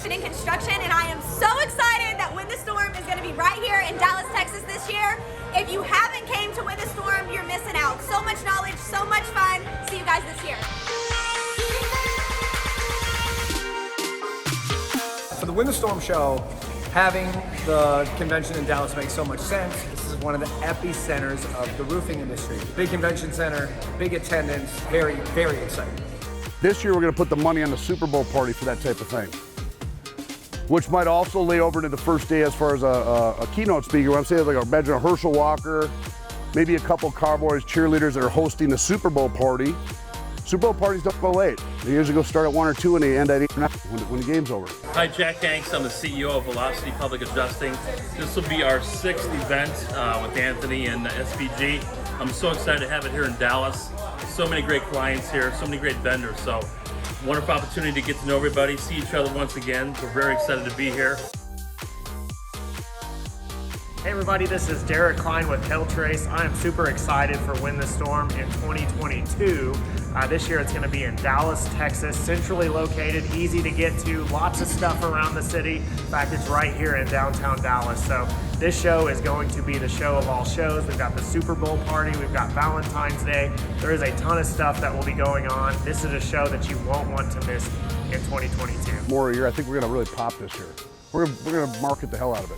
roofing and construction, and I am so excited that Win the Storm is going to be right here in Dallas, Texas this year. If you haven't came to Win the Storm, you're missing out. So much knowledge, so much fun. See you guys this year. For the Win the Storm show, having the convention in Dallas makes so much sense. This is one of the epicenters of the roofing industry. Big convention center, big attendance, very, very exciting. This year we're going to put the money on the Super Bowl party for that type of thing, which might also lay over to the first day as far as a keynote speaker. What I'm saying is, like, imagine a Herschel Walker, maybe a couple Cowboys cheerleaders that are hosting the Super Bowl party. Super Bowl parties don't go late. They usually go start at 1 or 2 and they end at 8 or 9 when the game's over. Hi, Jack Hanks. I'm the CEO of Velocity Public Adjusting. This will be our 6th event with Anthony and SVG. I'm so excited to have it here in Dallas. So many great clients here, so many great vendors. So wonderful opportunity to get to know everybody, see each other once again. We're very excited to be here. Hey everybody, this is Derek Klein with Trace. I am super excited for Win the Storm in 2022. This year it's going to be in Dallas, Texas, centrally located, easy to get to, lots of stuff around the city. In fact, it's right here in downtown Dallas. So this show is going to be the show of all shows. We've got the Super Bowl party, we've got Valentine's Day. There is a ton of stuff that will be going on. This is a show that you won't want to miss in 2022. More a year, I think we're going to really pop this year. We're going to market the hell out of it.